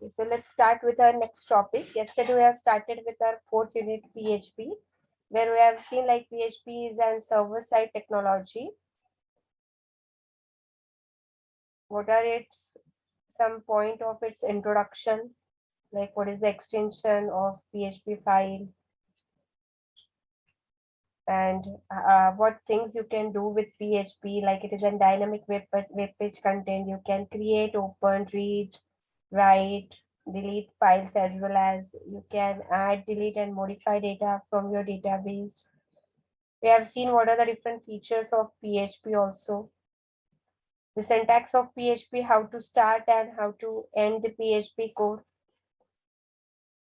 So let's start with our next topic. Yesterday we have started with our fourth unit PHP, where we have seen like PHP is an server-side technology. What are its some point of its introduction? Like what is the extension of PHP file? And what things you can do with PHP, like it is a dynamic web page content. You can create, open, read, write, delete files, as well as you can add, delete and modify data from your database. We have seen what are the different features of PHP also. The syntax of PHP, how to start and how to end the PHP code.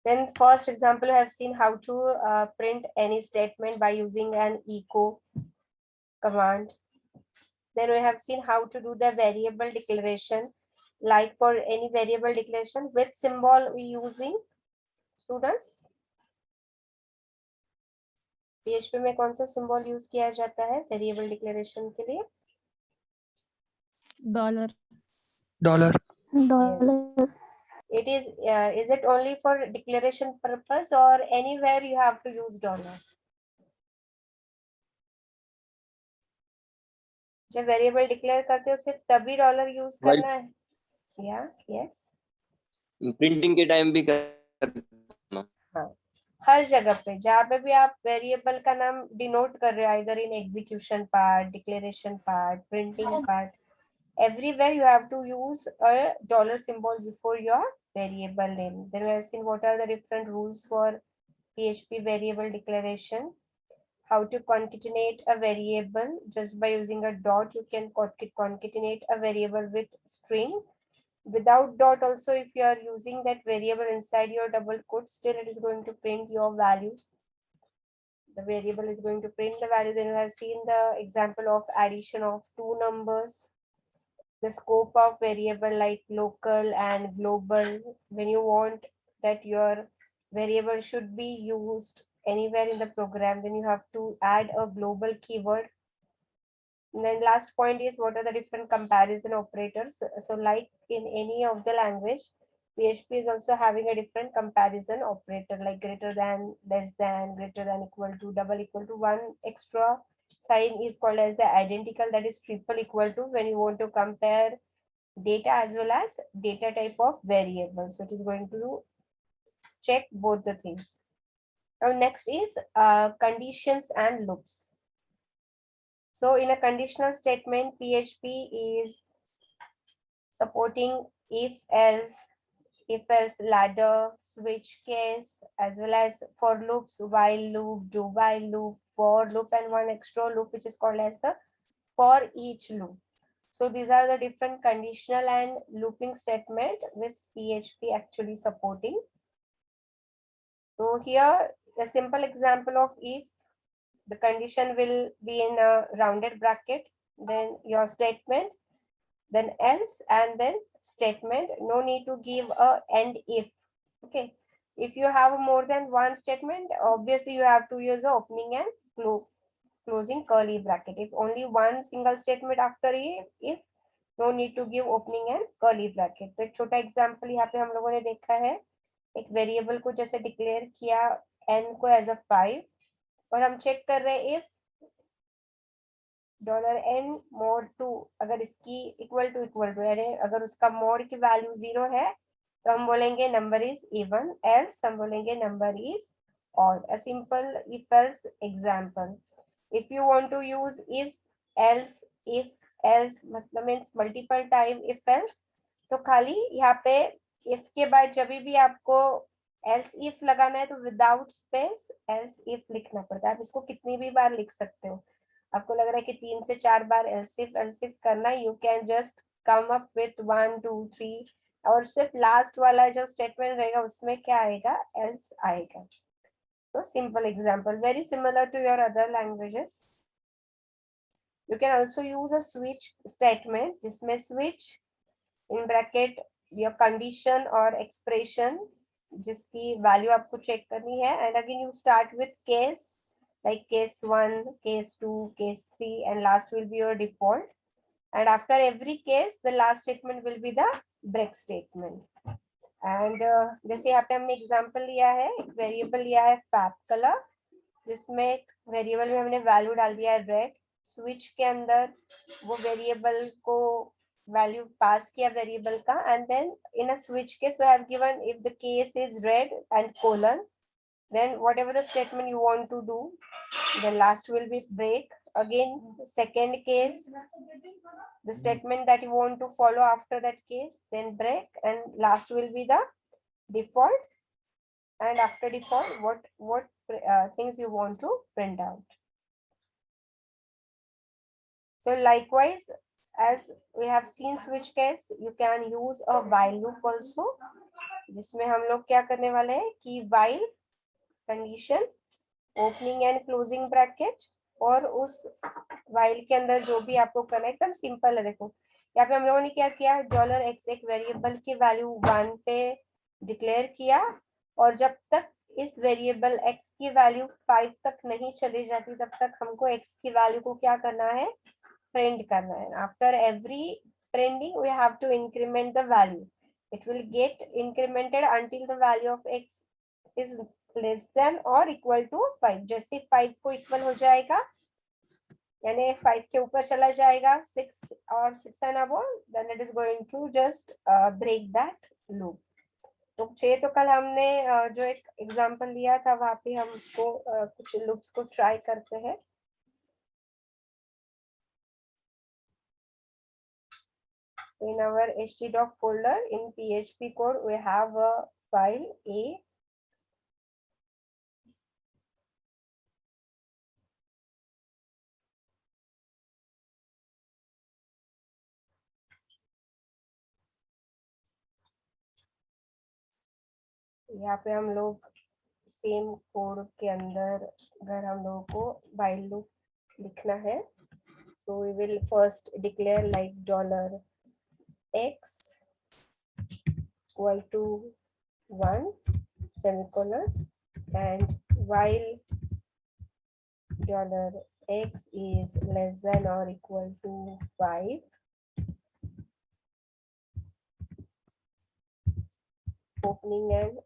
Then first example, I have seen how to print any statement by using an echo command. Then we have seen how to do the variable declaration, like for any variable declaration, which symbol we using students? PHP में कौन सा symbol use किया जाता है variable declaration के लिए? $. It is it only for declaration purpose or anywhere you have to use dollar? जब variable declare करते हो सिर्फ तभी डॉलर यूज करना है? या यस, प्रिंटिंग के टाइम भी कर हाँ, हर जगह पे जहाँ पे भी आप वेरिएबल का नाम डिनोट कर रहे हो, either in execution part, declaration part, printing part, everywhere you have to use a dollar symbol before your variable name. Then we have seen what are the different rules for PHP variable declaration. How to concatenate a variable just by using a dot. You can concatenate a variable with string. Without dot also, if you are using that variable inside your double quote, still it is going to print your value. The variable is going to print the value. Then we have seen the example of addition of two numbers. The scope of variable like local and global. When you want that your variable should be used anywhere in the program, then you have to add a global keyword. And then last point is what are the different comparison operators. So like in any of the language, PHP is also having a different comparison operator, like greater than, less than, greater than, equal to, double equal to. One extra sign is called as the identical, that is triple equal to, when you want to compare data as well as data type of variable. So it is going to check both the things. Now next is conditions and loops. So in a conditional statement, PHP is supporting if else ladder, switch case, as well as for loops, while loop, do while loop, for loop, and one extra loop which is called as the for each loop. So these are the different conditional and looping statement which PHP actually supporting. So here a simple example of if the condition will be in a rounded bracket, then your statement, then else, and then statement. No need to give a and if. Okay. If you have more than one statement, obviously you have to use the opening and closing curly bracket. If only one single statement after if, no need to give opening and curly bracket. तो एक छोटा example यहाँ पे हम लोगों ने देखा है, एक वेरिएबल को जैसे डिक्लेयर किया n को एज अ 5 और हम चेक कर रहे हैं if $n mod 2 अगर इसकी इक्वल टू यानी अगर उसका मोड की वैल्यू 0 है तो हम बोलेंगे नंबर इज इवन, एल्स हम बोलेंगे number is odd. A simple if else example. If you want to use if else मतलब means multiple time if else, तो खाली यहाँ पे इफ के बाद जब भी आपको एल्स इफ लगाना है तो विदाउट स्पेस एल्स इफ लिखना पड़ता है. आप इसको कितनी भी बार लिख सकते हो. आपको लग रहा है कि 3 से 4 बार एल्सिफ करना, you can just come up with 1 2 3 और सिर्फ लास्ट वाला जो स्टेटमेंट रहेगा उसमें क्या आएगा, एल्स आएगा. तो simple example, very similar to your other languages. You can also use a switch statement जिसमें switch in bracket your condition और एक्सप्रेशन जिसकी वैल्यू आपको चेक करनी है, and again you start with case like case 1, case 2, case 3, and last will be your default. And after every case, the last statement will be the break statement. And जैसे यहाँ पे हमने example लिया है, एक variable लिया है fab colour, जिसमें वेरिएबल में हमने वैल्यू डाल दिया है रेड। स्विच के अंदर वो वेरिएबल को वैल्यू पास किया वेरिएबल का, and then in a switch case we have given if the case is red and colon, then whatever the statement you want to do, the last will be break. Again, second case, the statement that you want to follow after that case, then break, and last will be the default, and after default what things you want to print out. So likewise, as we have seen switch case, you can use a while loop also, जिसमें हम लोग क्या करने वाले हैं कि while condition opening and closing bracket, और उस वाइल के अंदर जो भी आपको करना है एकदम सिंपल है। देखो यहाँ पे हम लोगों ने क्या किया, $x एक वेरिएबल की वैल्यू 1 पे डिक्लेयर किया, और जब तक इस वेरिएबल x की वैल्यू 5 तक नहीं चली जाती तब तक हमको x की वैल्यू को क्या करना है, प्रिंट करना है। After every printing we have to increment the value, it will get incremented until the value of x is less than और इक्वल टू 5। जैसे 5 को इक्वल हो जाएगा, यानी 5 के ऊपर चला जाएगा 6 और 6 and above, then it is going to just break that loop. तो तो कल हमने जो एक एग्जांपल लिया था वहां पे हम उसको कुछ लूप्स को ट्राई करते हैं। In our htdoc folder in PHP code we have a file A, यहाँ पे हम लोग सेम कोड के अंदर अगर हम लोगों को while loop लिखना है, so we will first declare like $x equal to 1 semicolon, and while $x is less than or equal to 5, opening and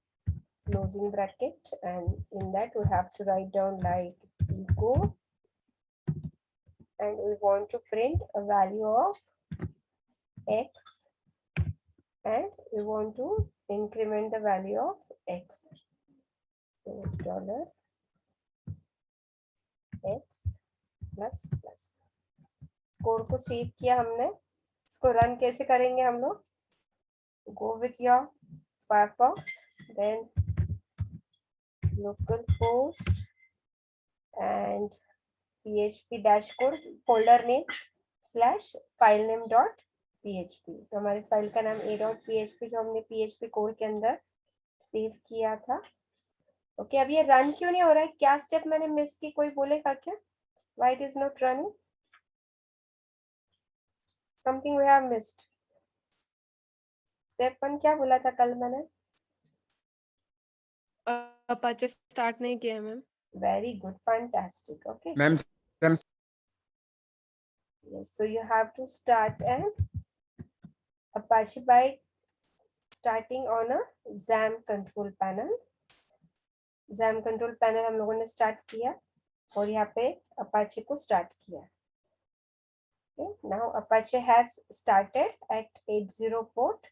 closing bracket, and in that we have to write down like echo, and we want to print a value of x, and we want to increment the value of x. So $x plus plus code को save किया हमने, इसको run कैसे करेंगे हम लोग, go with your Firefox, then localhost and php dashcode folder name slash filename dot php। तो हमारी फाइल का नाम a.php जो हमने php कोड के अंदर सेव किया था। ओके, अब ये रन क्यों नहीं हो रहा है, क्या स्टेप मैंने मिस की, कोई बोलेगा क्या, why it is not running, something we have missed. Step 1 क्या बोला था कल मैंने, अपाचे स्टार्ट नहीं किया ma'am. Very good, fantastic, okay ma'am yes, so you have to start an Apache by starting on a XAMPP control panel। XAMPP control panel हम लोगों ने स्टार्ट किया और यहाँ पे Apache को स्टार्ट किया। Okay, now Apache has started at 80 port।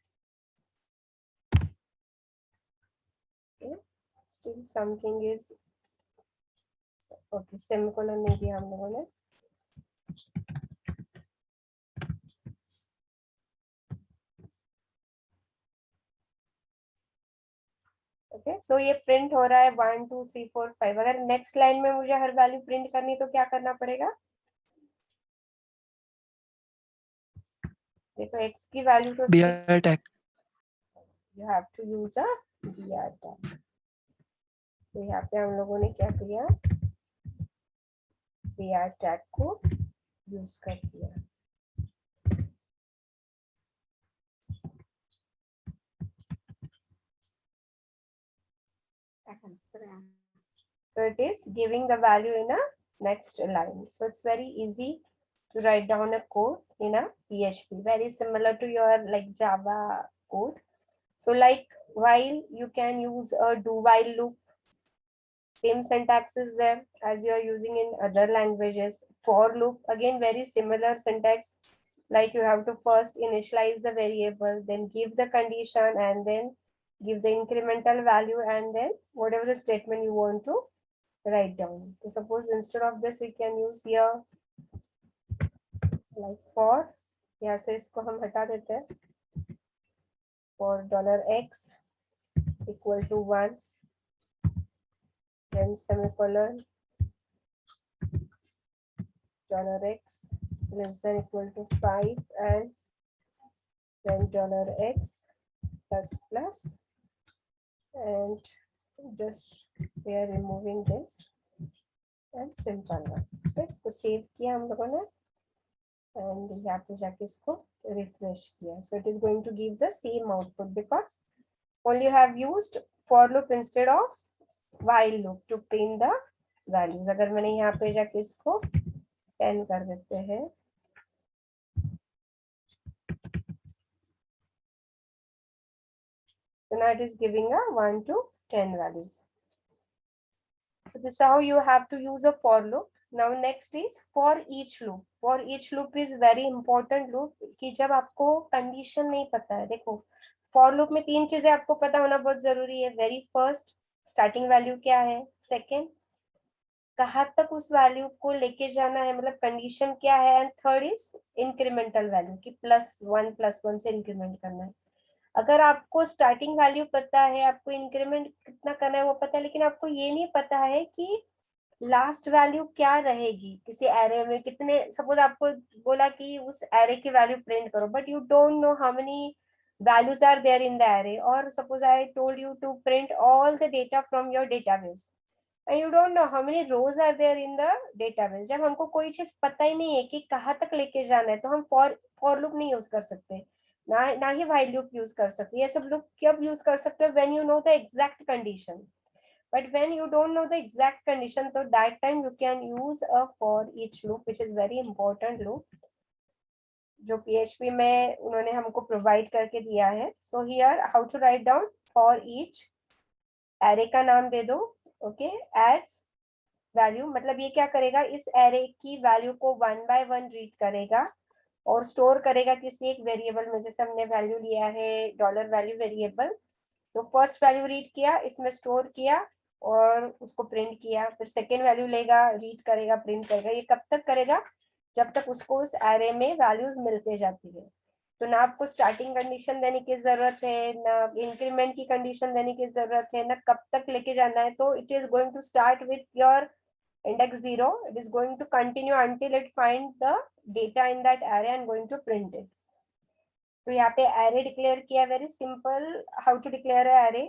Okay, still something is okay, semicolon नहीं दिया हम लोगों ने। ओके, सो ये प्रिंट हो रहा है 1 2 3 4 5। अगर नेक्स्ट लाइन में मुझे हर वैल्यू प्रिंट करनी तो क्या करना पड़ेगा, देखो x की वैल्यू तो BR tag. You have to use a br tag. So यहाँ पे हम लोगों ने क्या किया, br टैग को यूज कर दिया। So it is giving the value in a next line. So it's very easy to write down a code in a PHP, very similar to your like Java code. So like while you can use a do while loop. Same syntax is there as you are using in other languages. For loop, again very similar syntax, like you have to first initialize the variable, then give the condition, and then give the incremental value, and then whatever the statement you want to write down. So suppose instead of this we can use here like for, यहाँ से इसको हम हटा देते हैं, for $x equal to 1, then semicolon, $x less than equal to 5, and then $x plus plus, and just we are removing this and simple one. Okay, इसको save किया हम लोगों ने, and यहाँ पे जाके इसको रिफ्रेश किया. So it is going to give the same output because only you have used for loop instead of while loop to print the values. अगर मैंने यहाँ पे जाके इसको 10 कर देते हैं, so now it is giving a 1 to 10 values. So this is how you have to use a for loop. Now next is for each loop. For each loop is very important loop कि जब आपको condition नहीं पता है, देखो for loop में 3 चीजें आपको पता होना बहुत जरूरी है. वेरी फर्स्ट, स्टार्टिंग वैल्यू क्या है. सेकेंड, कहाँ तक उस वैल्यू को लेके जाना है, मतलब कंडीशन क्या है. And third is incremental value कि +1 से इंक्रीमेंट करना है. अगर आपको स्टार्टिंग वैल्यू पता है, आपको इंक्रीमेंट कितना करना है वो पता है, लेकिन आपको ये नहीं पता है कि लास्ट वैल्यू क्या रहेगी किसी एरे में, कितने, सपोज आपको बोला कि उस एरे की वैल्यू प्रिंट करो, but you don't know how many values are there in the array, or suppose I told you to print all the data from your database and you don't know how many rows are there in the database. जब हमको कोई चीज पता ही नहीं है कि कहाँ तक लेके जाना है, तो हम for loop नहीं यूज कर सकते, ना ही while loop यूज कर सकते. ये सब loop कब यूज कर सकते हो, when you know the exact condition. But when you don't know the exact condition, so that time you can use a for each loop, which is very important loop जो PHP में उन्होंने हमको provide करके दिया है. So here how to write down for each, array का नाम दे दो, ओके, एज वैल्यू. मतलब ये क्या करेगा, इस एरे की वैल्यू को 1 by 1 रीड करेगा और स्टोर करेगा किसी एक वेरिएबल में. जैसे हमने वैल्यू लिया है $वैल्यू वेरिएबल, तो फर्स्ट वैल्यू रीड किया, इसमें स्टोर किया और उसको प्रिंट किया. फिर सेकेंड वैल्यू लेगा, रीड करेगा, प्रिंट करेगा. ये कब तक करेगा, जब तक उसको उस एरे में वैल्यूज मिलते जाती है. तो ना आपको स्टार्टिंग कंडीशन देने की जरूरत है, ना इंक्रीमेंट की कंडीशन देने की जरूरत है, ना कब तक लेके जाना है. तो it is going to start with your index 0. It is going to continue until it find the data in that array and going to print it. तो यहाँ पे array डिक्लेयर किया, very simple how to declare array.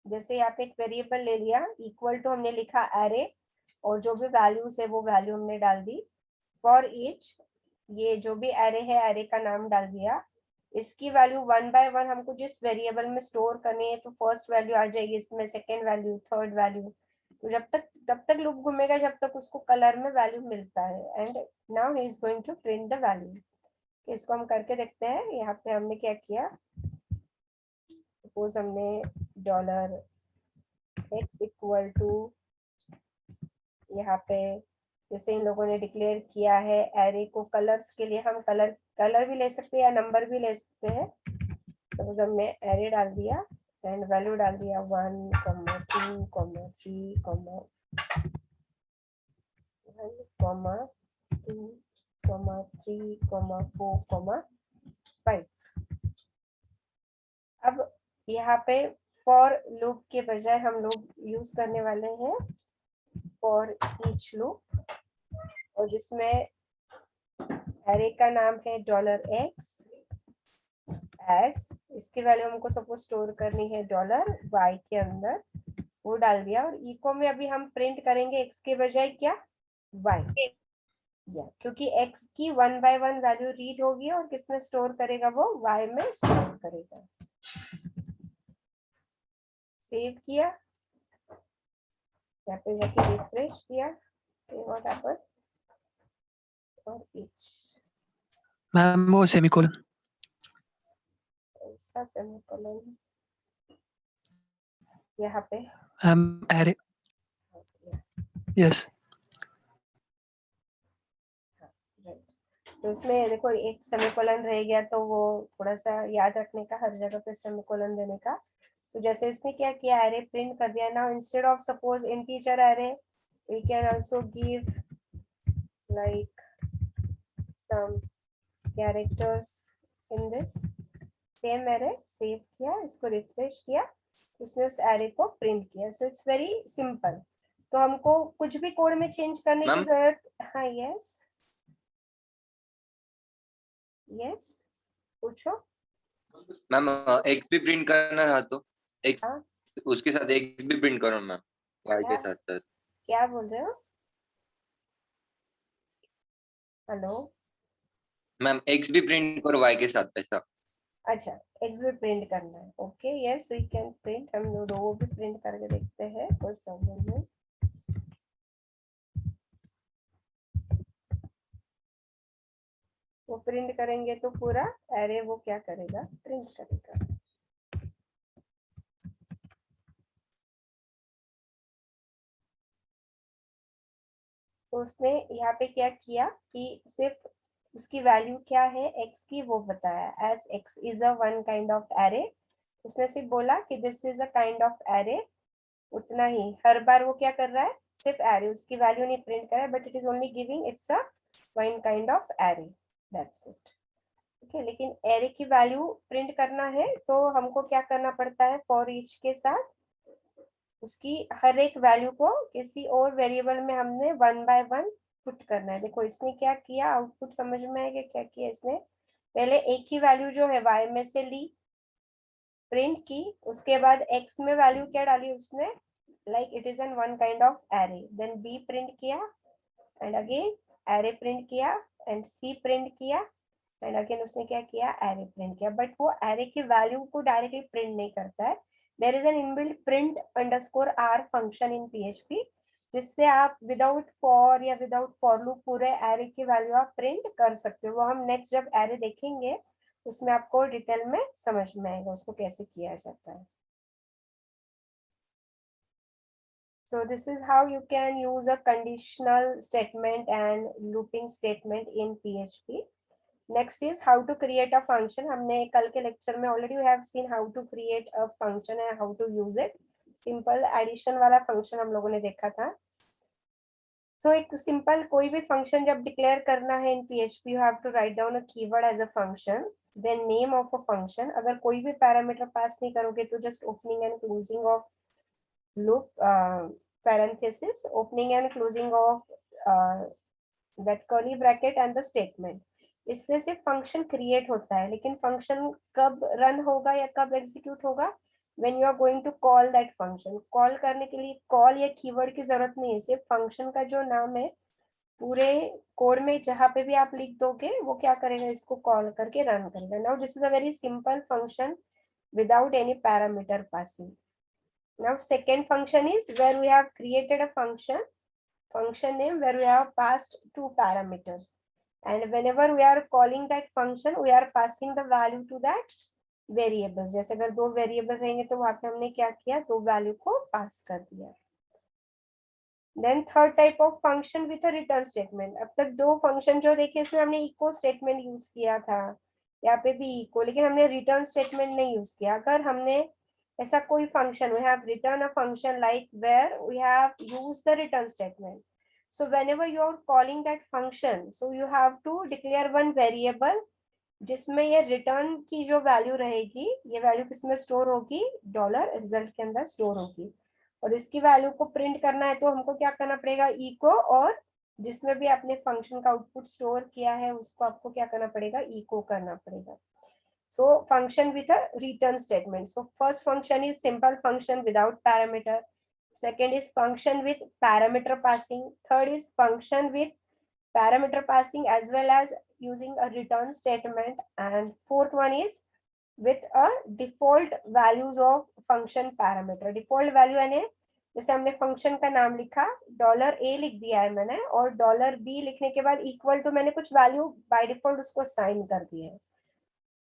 जैसे यहाँ पे एक variable ले लिया, इक्वल टू हमने लिखा array और जो भी वैल्यूज है वो वैल्यू हमने डाल दी. फॉर ईच, ये जो भी एरे है एरे का नाम डाल दिया. इसकी वैल्यू 1 by 1 हमको जिस वेरिएबल में स्टोर करनी है, तो फर्स्ट वैल्यू आ जाएगी इसमें, सेकेंड वैल्यू, थर्ड वैल्यू. तो तब तक लूप घूमेगा जब तक उसको कलर में वैल्यू मिलता है. And now he is going to print the value. इसको हम करके देखते हैं. यहाँ पे हमने क्या किया, सपोज हमने $x इक्वल टू, यहाँ पे जैसे इन लोगों ने डिक्लेयर किया है एरे को, कलर्स के लिए हम कलर भी ले सकते हैं या नंबर भी ले सकते हैं. सपोज हमने एरे डाल दिया एंड वैल्यू डाल दिया 1, 2, 3, 4, 5. अब यहाँ पे फॉर लूप के बजाय हम लोग यूज करने वाले हैं फॉर ईच लूप, और जिसमें एरे का नाम है $x एज, इसकी वैल्यू हमको सपोज स्टोर करनी है $y के अंदर, वो डाल दिया. और इको में अभी हम प्रिंट करेंगे x के बजाय क्या, y, क्योंकि x की 1 by 1 वैल्यू रीड होगी और किसमें स्टोर करेगा, वो y में स्टोर करेगा. सेव किया, यहाँ पे जाके रिफ्रेश किया, व्हाट हैपेंड, और each मैम वो सेमीकोलन, ऐसा सेमीकोलन यहाँ पे मैम array. Yes. Right. तो इसमें देखो एक सेमीकोलन रह गया, तो वो थोड़ा सा याद रखने का, हर जगह पे सेमीकोलन देने का। तो जैसे इसने क्या किया, एरे प्रिंट कर दिया ना, instead of suppose integer array we can also give like some characters in this same array. Save किया, इसको रिफ्रेश किया, उसने उस एरे को प्रिंट किया। So it's very simple. तो हमको कुछ भी कोड में चेंज करने की मैम? जरूरत, हाँ यस यस पूछो। मैम एक्स भी प्रिंट करना रहा तो एक्स, हाँ उसके साथ एक्स भी प्रिंट करो मैम, वाई के साथ साथ। क्या बोल रहे हो? हेलो। मैम एक्स भी प्रिंट करो वाई के साथ, ऐसा। अच्छा, एक्स भी प्रिंट करना है। Okay yes we can print, हम लोग रो भी प्रिंट करके देखते हैं, कोई प्रॉब्लम नहीं। वो प्रिंट करेंगे तो पूरा एरे वो क्या करेगा, प्रिंट करेगा। तो उसने यहाँ पे क्या किया कि सिर्फ उसकी वैल्यू क्या है एक्स की वो बताया, as x is a one kind of array. उसने सिर्फ बोला कि this is a kind of array, उतना ही। हर बार वो क्या कर रहा है, सिर्फ एरे, उसकी वैल्यू नहीं प्रिंट कर रहा है, but it is only giving it's a one kind of array, that's it. ठीक है, लेकिन एरे की वैल्यू प्रिंट करना है तो हमको क्या करना पड़ता है, फॉर ईच के साथ उसकी हर एक वैल्यू को किसी और वेरिएबल में हमने वन बाय वन पुट करना है। देखो इसने क्या किया, आउटपुट समझ में आएगा क्या किया इसने। पहले एक ही वैल्यू जो है y में से ली, प्रिंट की, उसके बाद x में वैल्यू क्या डाली उसने, like it is an one kind of array. Then b print किया एंड अगेन एरे प्रिंट किया एंड c प्रिंट किया एंड अगेन उसने क्या किया, एरे प्रिंट किया। बट वो एरे की वैल्यू को डायरेक्टली प्रिंट नहीं करता है। There is an inbuilt print underscore r function in PHP, जिससे आप विदाउट फॉर या विदाउट फॉर लूप पूरे एरे की वैल्यू आप प्रिंट कर सकते हो। वो हम नेक्स्ट जब एरे देखेंगे उसमें आपको डिटेल में समझ में आएगा उसको कैसे किया जाता है। So this is how you can use a conditional statement and looping statement in PHP. Next is how to create a function. हमने कल के लेक्चर में already we have seen how to create a function and how to use it. Simple addition वाला function हम लोगों ने देखा था। So एक simple कोई भी function जब declare करना है in PHP, you have to write down a keyword as a function, then name of a function. अगर कोई भी parameter pass नहीं करोगे तो just opening and closing of loop, parenthesis, opening and closing of that curly bracket and the statement. इससे सिर्फ function create होता है, लेकिन फंक्शन कब रन होगा या कब एग्जीक्यूट होगा, when you are going to call that function. Call करने के लिए कॉल या कीवर्ड की जरूरत नहीं है, सिर्फ फंक्शन का जो नाम है पूरे कोड में जहां पे भी आप लिख दोगे वो क्या करेगा, इसको कॉल करके रन करेगा। Now this is a very simple function without any parameter passing. Now second function is where we have created a function name where we have passed two parameters, and whenever we are calling that function we are passing the value to that variables. जैसे अगर दो variable रहेंगे तो वहां पे हमने क्या किया, दो वैल्यू को पास कर दिया। Then third type of function with a return statement. अब तक दो फंक्शन जो देखे इसमें हमने इको स्टेटमेंट यूज किया था, यहाँ पे भी इको, लेकिन हमने रिटर्न स्टेटमेंट नहीं यूज किया। अगर हमने ऐसा कोई function, we have written a function like where we have used the return statement. So whenever you are calling that function, so you have to declare one variable जिसमें ये return की जो वैल्यू रहेगी, ये वैल्यू किसमें store होगी, dollar result के अंदर स्टोर होगी। और इसकी वैल्यू को प्रिंट करना है तो हमको क्या करना पड़ेगा, इको, और जिसमें भी आपने फंक्शन का आउटपुट स्टोर किया है उसको आपको क्या करना पड़ेगा, इको करना पड़ेगा। So function with a return statement. So first function is simple function without parameter. Second is function with parameter passing. Third is function with parameter passing as well as using a return statement. And fourth one is with a default values of function parameter. Default value यानी जैसे हमने function का नाम लिखा, $a लिख दिया है मैंने, और $b लिखने के बाद इक्वल टू मैंने कुछ वैल्यू बाय डिफॉल्ट उसको साइन कर दिया है।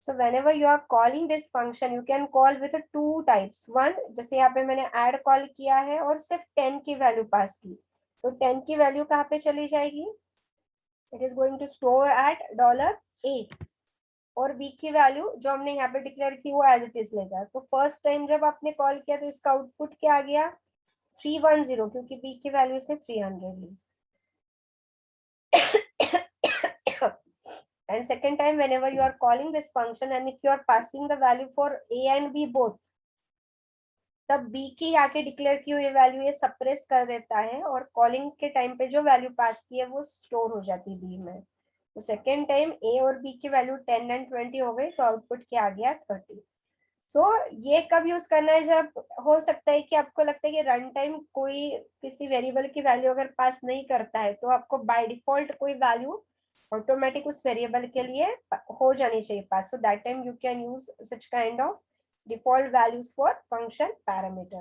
So whenever you are calling this function, you can call with two types. One, जैसे यहाँ पे मैंने add कॉल किया है और सिर्फ 10 की वैल्यू पास की, तो 10 की वैल्यू कहाँ पे चली जाएगी? It is going to store at $8 और b की वैल्यू जो हमने यहाँ पे डिक्लेयर की वो एज इट इज लेगा। तो फर्स्ट टाइम जब आपने कॉल किया तो इसका आउटपुट क्या आ गया? 310, क्योंकि b की वैल्यू इसने 300 ली। And second time, whenever you are calling this function and if you are passing the value for a and b both, तब b की यहाँ के डिक्लेयर की हुई वैल्यू ये सप्रेस कर देता है और कॉलिंग के टाइम पे जो वैल्यू पास की है वो स्टोर हो जाती है b में। तो सेकेंड टाइम a और b की वैल्यू 10 एंड 20 हो गई, तो आउटपुट क्या आ गया? 30। सो ये कब यूज करना है? जब हो सकता है कि आपको लगता है कि रन टाइम कोई किसी वेरिएबल की वैल्यू अगर पास नहीं करता है तो आपको बाय डिफॉल्ट कोई वैल्यू ऑटोमेटिक उस वेरिएबल के लिए हो जानी चाहिए पास। So that time you can use such kind of default values for function parameter.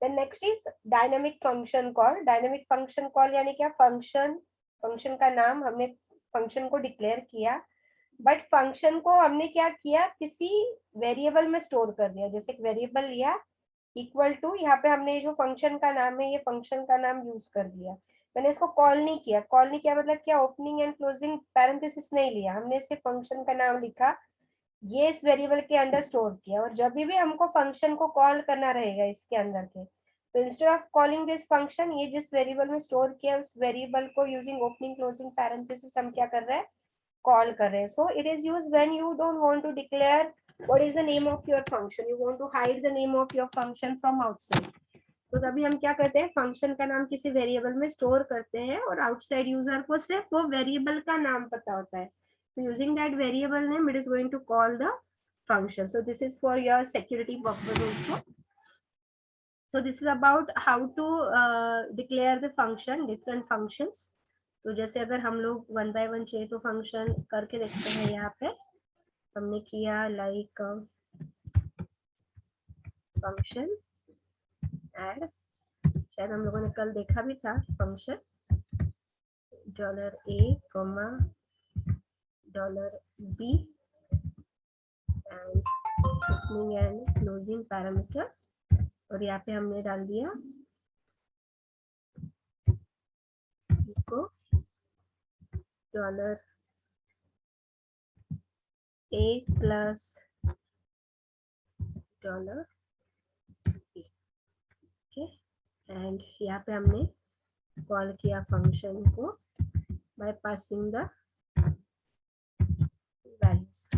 Then next is dynamic function call. Dynamic function call यानी क्या? function का नाम हमने function को declare किया, but function को हमने क्या किया? किसी variable में store कर दिया। जैसे एक variable लिया equal to, यहाँ पे हमने जो function का नाम है ये function का नाम use कर दिया। मैंने इसको कॉल नहीं किया। कॉल नहीं किया मतलब क्या? ओपनिंग एंड क्लोजिंग पैरेंथेसिस नहीं लिया, हमने सिर्फ फंक्शन का नाम लिखा, ये इस वेरिएबल के अंदर स्टोर किया। और जब भी हमको फंक्शन को कॉल करना रहेगा इसके अंदर के, तो instead of calling this function, ये जिस वेरिएबल में स्टोर किया उस वेरिएबल को यूजिंग ओपनिंग क्लोजिंग पैरेंथेसिस हम क्या कर रहे हैं? कॉल कर रहे हैं। So it is used when you don't want to declare what is the name of your function, you want to hide the name of your function from outside. तो तभी हम क्या करते हैं? फंक्शन का नाम किसी वेरिएबल में स्टोर करते हैं और आउटसाइड यूजर को सिर्फ वो वेरिएबल का नाम पता होता है। So using that variable name, it is going to call the function. So this is for your security purpose also. So this is about how to declare the function, different functions. तो जैसे अगर हम लोग one by one चाहिए तो function करके देखते हैं। यहाँ पे हमने किया लाइक फंक्शन ऐड, शायद हम लोगों ने कल देखा भी था, function $a, $b and opening and closing parameter, और यहाँ पे हमने डाल दिया को $a plus $b, okay. And यहाँ पे हमने कॉल किया फंक्शन को by passing the values.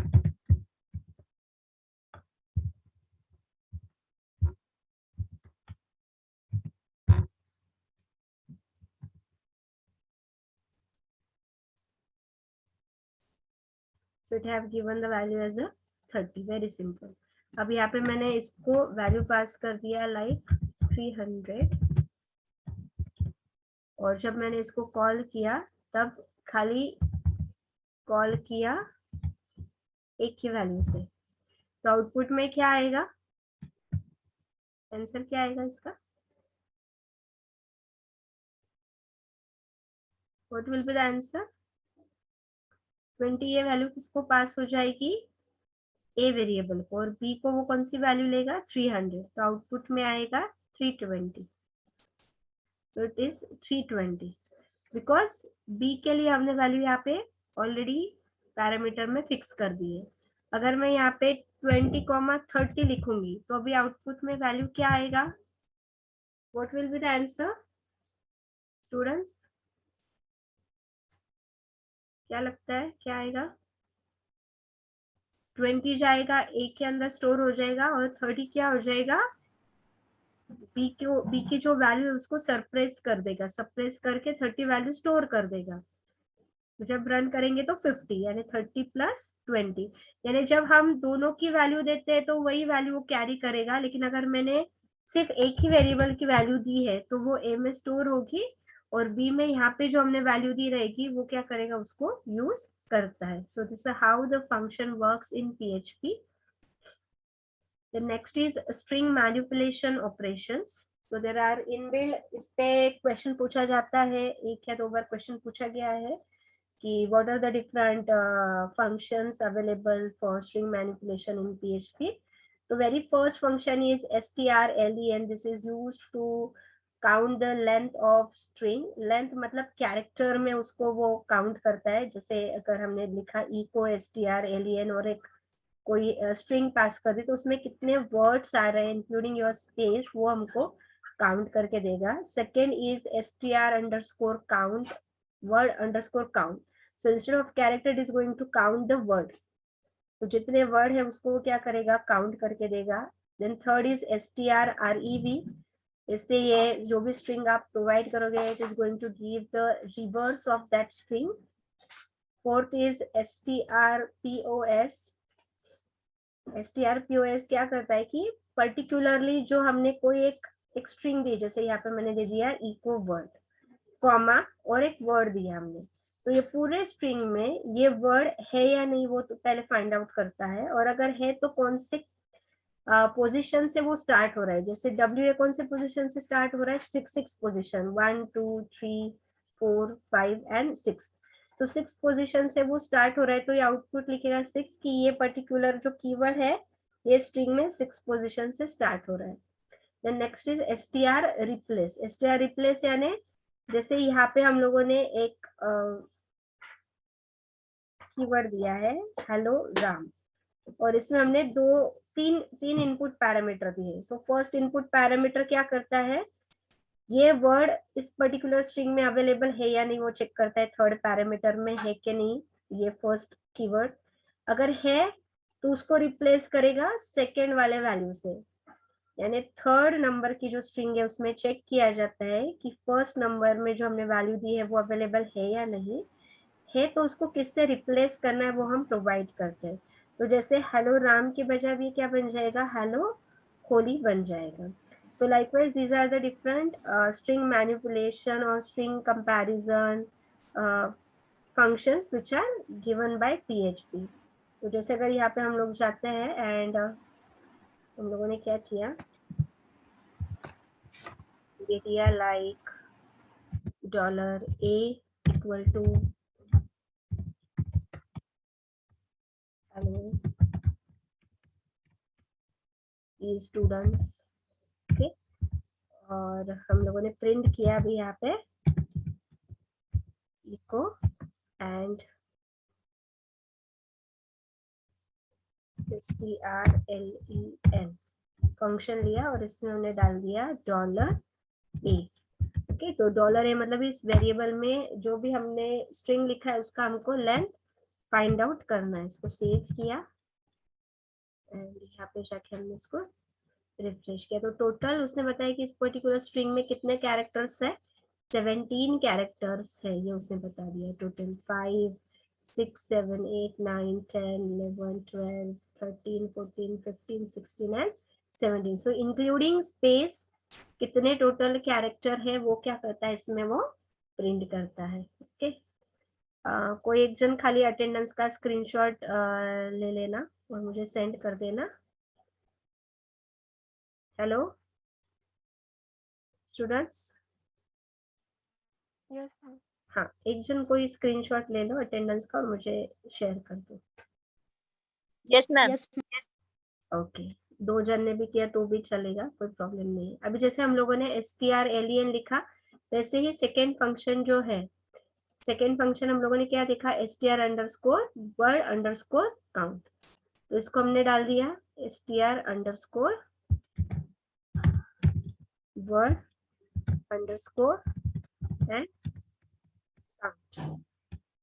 So it have given the value as a 30, very simple. अब यहाँ पे मैंने इसको वैल्यू पास कर दिया लाइक 300, और जब मैंने इसको कॉल किया तब खाली कॉल किया एक की वैल्यू से, तो आउटपुट में क्या आएगा? आंसर क्या आएगा इसका? What will be the answer? 20 ये वैल्यू किसको पास हो जाएगी? ए वेरिएबल को, और बी को वो कौन सी वैल्यू लेगा? 300, तो आउटपुट में आएगा 320। तो इट इज 320 बिकॉज बी के लिए हमने वैल्यू यहाँ पे ऑलरेडी पैरामीटर में फिक्स कर दी है। अगर मैं यहाँ पे 20,30 लिखूंगी तो अभी आउटपुट में वैल्यू क्या आएगा? What will be the answer students? क्या लगता है क्या आएगा? 20 जाएगा ए के अंदर स्टोर हो जाएगा, और 30 क्या हो जाएगा? बी की जो वैल्यू है उसको सरप्रेस कर देगा, सरप्रेस करके 30 वैल्यू स्टोर कर देगा। तो जब रन करेंगे तो 50 यानी 30 प्लस 20, यानी जब हम दोनों की वैल्यू देते हैं तो वही वैल्यू वो कैरी करेगा, लेकिन अगर मैंने सिर्फ एक ही वेरिएबल की वैल्यू दी है तो वो ए में स्टोर होगी, और बी में यहाँ पे जो हमने वैल्यू दी रहेगी वो क्या करेगा? उसको यूज करता है। सो this is how the function works in PHP. The next is string manipulation operations. So there are inbuilt, इस पे क्वेश्चन पूछा जाता है, एक या दो बार क्वेश्चन पूछा गया है कि what are the different functions available for string manipulation in PHP. The very first function is strlen. This is used to count the length of string. Length मतलब character में उसको वो count करता है. जैसे अगर हमने लिखा echo strlen और एक कोई string pass कर दी तो उसमें कितने words आ रहे हैं including your space वो हमको count करके देगा. Second is str_count, word_count. So instead of character it is going to count the word. तो जितने वर्ड है उसको वो क्या करेगा, काउंट करके देगा. Then third is strrev. इससे ये जो भी स्ट्रिंग आप प्रोवाइड करोगे it is going to give the reverse of that string. Fourth is strpos. strpos क्या करता है कि पर्टिकुलरली जो हमने कोई एक स्ट्रिंग दी, जैसे यहाँ पे मैंने दे दिया इको वर्ड कॉमा और एक वर्ड दिया हमने, तो ये पूरे स्ट्रिंग में ये वर्ड है या नहीं वो तो पहले फाइंड आउट करता है, और अगर है तो कौन से पोजीशन से वो स्टार्ट हो रहा है. जैसे WA कौन से पोजीशन से स्टार्ट हो रहा है, 6 पोजीशन, 1 2 3 4 5 एंड 6. तो 6 पोजीशन से वो स्टार्ट हो रहा है तो ये आउटपुट लिखेगा 6 कि ये पर्टिकुलर जो कीवर्ड है ये स्ट्रिंग में 6 पोजीशन से स्टार्ट हो रहा है. Then next is strreplace. strreplace यानी जैसे यहाँ पे हम लोगों ने एक कीवर्ड दिया है हेलो राम, और इसमें हमने तीन इनपुट पैरामीटर दिए. सो फर्स्ट इनपुट पैरामीटर क्या करता है, ये वर्ड इस पर्टिकुलर स्ट्रिंग में अवेलेबल है या नहीं वो चेक करता है. थर्ड पैरामीटर में है कि नहीं ये फर्स्ट कीवर्ड, अगर है तो उसको रिप्लेस करेगा सेकेंड वाले वैल्यू से. यानी थर्ड नंबर की जो स्ट्रिंग है उसमें चेक किया जाता है कि फर्स्ट नंबर में जो हमने वैल्यू दी है वो अवेलेबल है या नहीं है, तो उसको किससे रिप्लेस करना है वो हम प्रोवाइड करते हैं. तो जैसे हेलो राम के बजाय भी क्या बन जाएगा, हेलो होली बन जाएगा. So likewise these are the different string manipulation और string comparison functions which are given by PHP. तो जैसे अगर यहाँ पे हम लोग जाते हैं एंड हम लोगों ने क्या किया, ये दिया like $a equal to hello ये स्टूडेंट्स. ओके, और हम लोगों ने प्रिंट किया अभी यहाँ पे इको एंड strlen फंक्शन लिया और इसमें हमने डाल दिया $a. ओके, तो $a मतलब इस वेरिएबल में जो भी हमने स्ट्रिंग लिखा है उसका हमको लेंथ फाइंड आउट करना है. इसको सेव किया एंड यहाँ पे जाके हमने इसको रिफ्रेश किया तो टोटल उसने बताया कि इस पर्टिकुलर स्ट्रिंग में कितने कैरेक्टर्स है, 17 कैरेक्टर्स है ये उसने बता दिया. Total 5 6 7 8 9 10 11 12 13 14 15 16 and 17. So including space कितने टोटल कैरेक्टर है वो क्या करता है इसमें वो प्रिंट करता है. ओके, कोई एक जन खाली अटेंडेंस का स्क्रीनशॉट ले लेना और मुझे सेंड कर देना. Hello students. Yes ma'am. हाँ, एक जन कोई स्क्रीनशॉट ले लो अटेंडेंस का और मुझे शेयर कर दो. Yes ma'am. ओके, 2 जन ने भी किया तो भी चलेगा, कोई प्रॉब्लम नहीं है. अभी जैसे हम लोगों ने strlen लिखा वैसे ही सेकेंड फंक्शन जो है, सेकेंड फंक्शन हम लोगों ने क्या देखा, str_word_count. तो इसको हमने डाल दिया str_word_ एंड काउंट.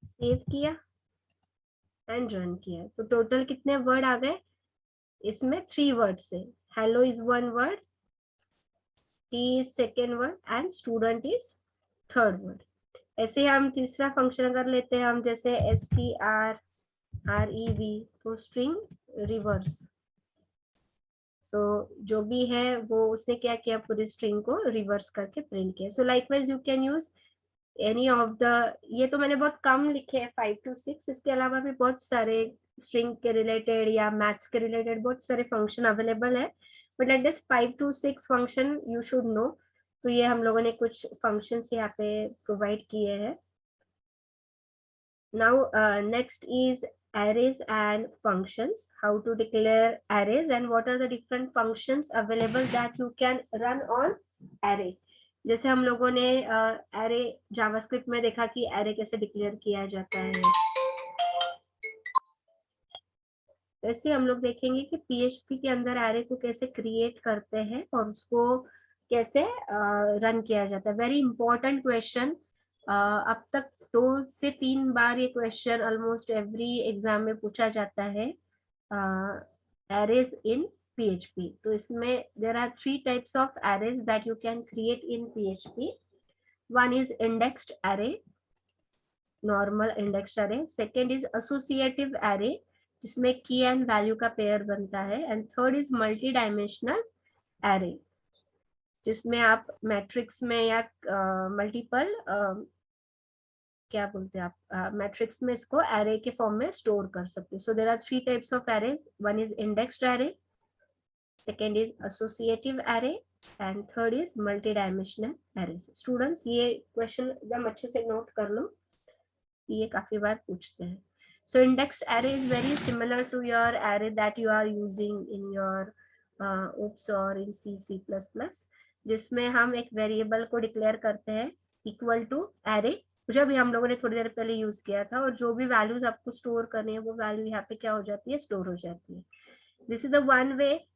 सेव किया एंड रन किया तो टोटल कितने वर्ड आ गए इसमें, 3 वर्ड से. Hello is 1 word, T is second word and student is third word. ऐसे हम तीसरा फंक्शन अगर लेते हैं हम जैसे strrev तो स्ट्रिंग रिवर्स. सो जो भी है वो उसने क्या किया, पूरी स्ट्रिंग को रिवर्स करके प्रिंट किया. सो likewise you can use any of the, ये तो मैंने बहुत कम लिखे हैं 5 to 6, इसके अलावा भी बहुत सारे स्ट्रिंग के रिलेटेड या मैथ्स के रिलेटेड बहुत सारे फंक्शन अवेलेबल है, but at this 5 to 6 function you should know. तो ये हम लोगों ने कुछ फंक्शंस यहाँ पे प्रोवाइड किए हैं. Now next is arrays and functions. How to declare arrays and what are the different functions available that you can run on array. जैसे हम लोगों ने array जावास्क्रिप्ट में देखा कि array कैसे डिक्लेयर किया जाता है, वैसे हम लोग देखेंगे कि PHP के अंदर array को कैसे क्रिएट करते हैं और उसको कैसे रन किया जाता है. Very important question. अब तक 2 से 3 बार ये क्वेश्चन ऑलमोस्ट एवरी एग्जाम में पूछा जाता है. arrays in PHP. तो इसमें there are 3 types of arrays that you can create in PHP. One is indexed array, normal indexed array. Second is associative array, जिसमें की एंड वैल्यू का pair बनता है. And third is multi dimensional array, जिसमें आप matrix में या multiple क्या बोलते हैं आप मैट्रिक्स में इसको एरे के फॉर्म में स्टोर कर सकते हो. So there are 3 types of arrays. One is indexed array, second is associative array and third is multi dimensional arrays. Students ये क्वेश्चन एकदम अच्छे से नोट कर लो, ये काफी बार पूछते हैं. So indexed array is very similar to your array that you are using in your OOPS or in C++, जिसमें हम एक वेरिएबल को डिक्लेयर करते हैं इक्वल टू array, जो भी हम लोगों ने थोड़ी देर पहले यूज किया था, और जो भी वैल्यूज आपको स्टोर करनी है वो वैल्यू यहाँ पे क्या हो जाती है, स्टोर हो जाती है. This is a one way.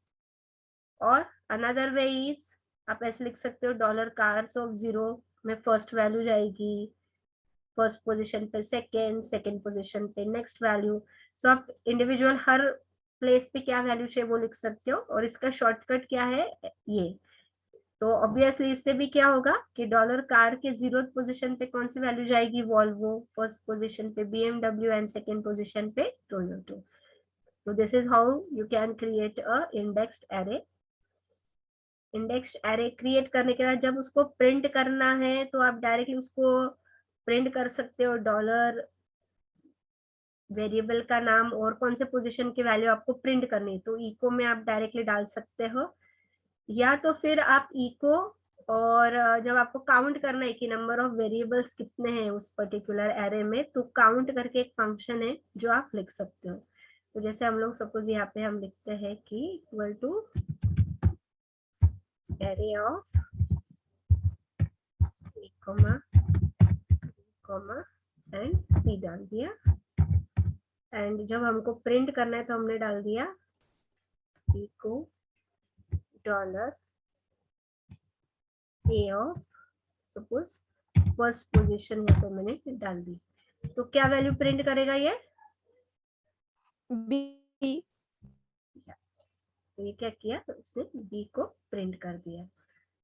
और अनदर वे इज आप ऐसे लिख सकते हो $0 में फर्स्ट वैल्यू जाएगी, फर्स्ट पोजीशन पे सेकेंड पोजीशन पे नेक्स्ट वैल्यू. सो आप इंडिविजुअल हर प्लेस पे क्या वैल्यू चाहिए वो लिख सकते हो. और इसका शॉर्टकट क्या है ये. तो ऑब्वियसली इससे भी क्या होगा कि $car के 0th पोजीशन पे कौन सी वैल्यू जाएगी, वॉल्वो. फर्स्ट पोजीशन पे BMW एंड सेकेंड पोजीशन पे टोयोटो. तो this is how you can create a indexed array. Indexed array create करने के बाद जब उसको प्रिंट करना है तो आप डायरेक्टली उसको प्रिंट कर सकते हो. डॉलर वेरिएबल का नाम और कौन से पोजीशन की वैल्यू आपको प्रिंट करनी है तो इको में आप डायरेक्टली डाल सकते हो. या तो फिर आप इको और जब आपको काउंट करना है कि नंबर ऑफ वेरिएबल्स कितने हैं उस पर्टिकुलर एरे में, तो काउंट करके एक फंक्शन है जो आप लिख सकते हो. तो जैसे हम लोग सपोज यहाँ पे हम लिखते हैं कि equal to array of comma and C डाल दिया. एंड जब हमको प्रिंट करना है तो हमने डाल दिया echo $a of suppose first position यहाँ पे मैंने डाल दी. तो क्या वैल्यू प्रिंट करेगा ये, B. तो ये क्या किया, तो उसने B को प्रिंट कर दिया.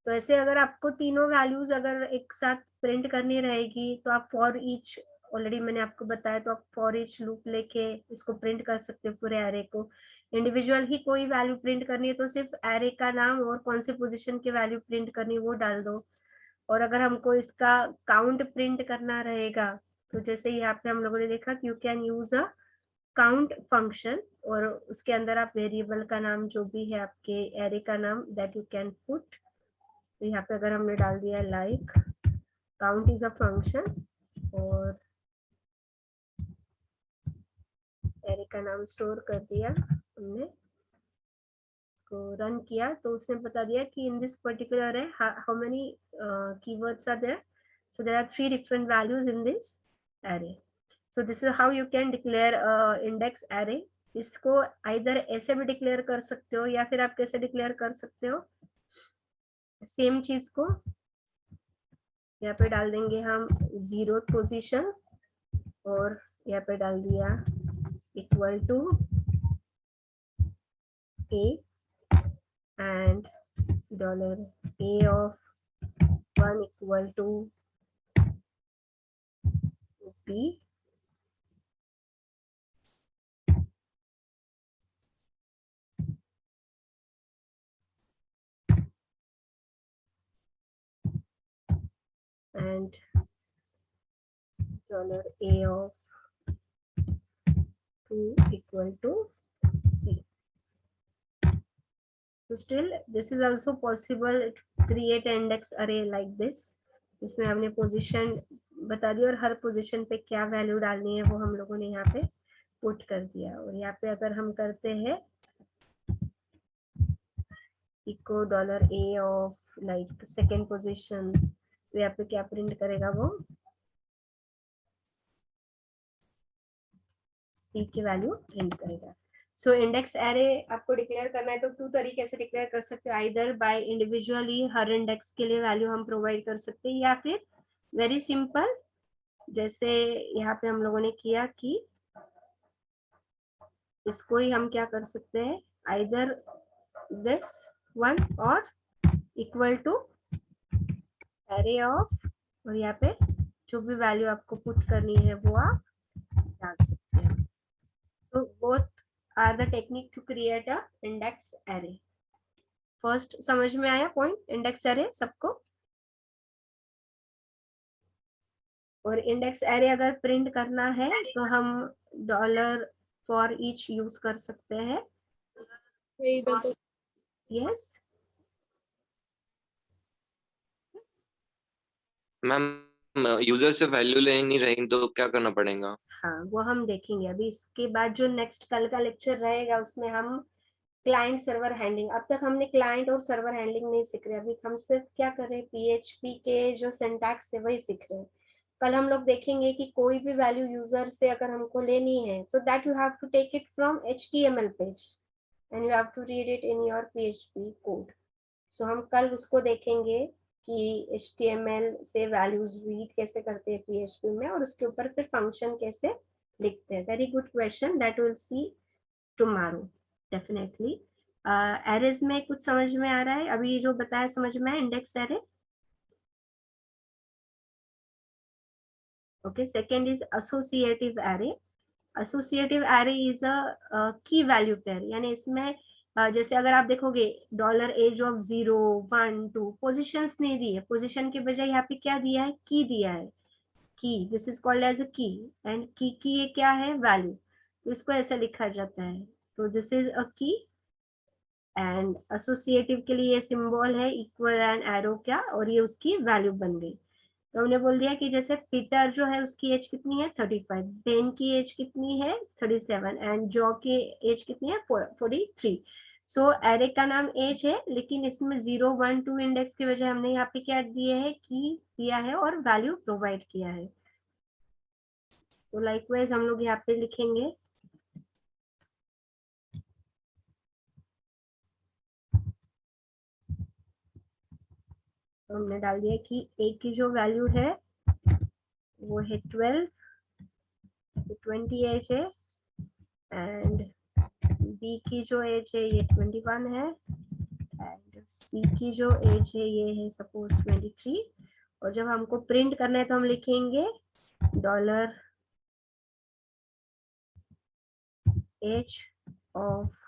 तो ऐसे अगर आपको तीनों वैल्यूज अगर एक साथ प्रिंट करनी रहेगी तो आप फॉर ईच, ऑलरेडी मैंने आपको बताया, तो आप फॉर ईच लूप लेके इसको प्रिंट कर सकते हो पूरे एरे को. इंडिविजुअल ही कोई वैल्यू प्रिंट करनी है तो सिर्फ एरे का नाम और कौन से पोजीशन की वैल्यू प्रिंट करनी है वो डाल दो. और अगर हमको इसका काउंट प्रिंट करना रहेगा तो जैसे यहाँ पे हम लोगों ने देखा कि you can use a count function, और उसके अंदर आप वेरिएबल का नाम जो भी है आपके एरे का नाम दैट यू कैन पुट. तो यहाँ पे अगर हमने डाल दिया like count is a function और एरे का नाम स्टोर कर दिया हमने, इसको रन किया तो उसने बता दिया कि in this particular array how many keywords are there. So there are 3 different values in this array. So this is how you can declare index array. इसको आइदर ऐसे भी डिक्लेयर कर सकते हो या फिर आप कैसे डिक्लेयर कर सकते हो, सेम चीज को यहाँ पे डाल देंगे हम 0th पोजीशन और यहाँ पे डाल दिया equal to A and $a of 1 equal to B. And $a of 2 equal to C. So still this is also possible to create an index array like this. इसमें हमने पोजीशन बता दिया और हर पोजीशन पे क्या वैल्यू डालनी है वो हम लोगों ने यहाँ पे पुट कर दिया। और यहाँ पे अगर हम करते हैं echo $a of like second position, तो यहाँ पे क्या प्रिंट करेगा वो C की वैल्यू प्रिंट करेगा। सो इंडेक्स एरे आपको डिक्लेयर करना है तो 2 तरीके से डिक्लेयर कर सकते हो, आइदर बाय इंडिविजुअली हर इंडेक्स के लिए वैल्यू हम प्रोवाइड कर सकते हैं, या फिर वेरी सिंपल जैसे यहाँ पे हम लोगों ने किया कि इसको ही हम क्या कर सकते हैं, आइदर दिस वन और इक्वल टू एरे ऑफ, और यहाँ पे जो भी वैल्यू आपको पुट करनी है वो आप डाल सकते हैं। तो both are the technique to create a index array. First समझ में आया पॉइंट इंडेक्स एरे सबको? और इंडेक्स एरे अगर प्रिंट करना है तो हम डॉलर फॉर ईच यूज कर सकते हैं। यस मैम यूजर से वैल्यू ले नहीं रही तो क्या करना पड़ेगा? हाँ, वो हम देखेंगे अभी। इसके बाद जो नेक्स्ट कल का लेक्चर रहेगा उसमें हम क्लाइंट सर्वर हैंडलिंग, अब तक हमने क्लाइंट और सर्वर हैंडलिंग नहीं सीख रहे, अभी हम सिर्फ क्या कर रहे हैं, PHP के जो सिंटैक्स है वही सीख रहे हैं। कल हम लोग देखेंगे कि कोई भी वैल्यू यूजर से अगर हमको लेनी है, so that you have to take it from HTML page and you have to read it in your PHP code. So हम कल उसको देखेंगे कि HTML से वैल्यूज रीड कैसे करते हैं PHP में, और उसके ऊपर फिर फंक्शन कैसे लिखते हैं। Very good question, that will see tomorrow definitely. Arrays में कुछ समझ में आ रहा है अभी जो बताया, समझ में है index array? Okay, second is associative array. Associative array is a की वैल्यू पेयर, यानी इसमें जैसे अगर आप देखोगे $age of 0, 1, 2 पोजिशंस नहीं दी है, पोजिशन के बजाय यहाँ पे क्या दिया है, की दिया है। Key, this is called as a key, and की ये क्या है, वैल्यू, तो इसको ऐसे लिखा जाता है। तो this is a key, and associative के लिए ये सिंबल है इक्वल एंड एरो क्या, और ये उसकी वैल्यू बन गई। तो हमने बोल दिया कि जैसे पीटर जो है उसकी एज कितनी है 35, बेन की एज कितनी है 37, एंड जॉ की एज कितनी है 43। सो एरे का नाम एज है, लेकिन इसमें 0, 1, 2 इंडेक्स की वजह हमने यहाँ पे क्या दिए है, की दिया है और वैल्यू प्रोवाइड किया है। तो लाइकवाइज हम लोग यहाँ पे लिखेंगे तो हमने डाल दिया कि ए की जो वैल्यू है वो है 12, 20 एज है, एंड बी की जो एज है ये 21 है, एंड सी की जो एज है ये है सपोज 23। और जब हमको प्रिंट करना है तो हम लिखेंगे $age of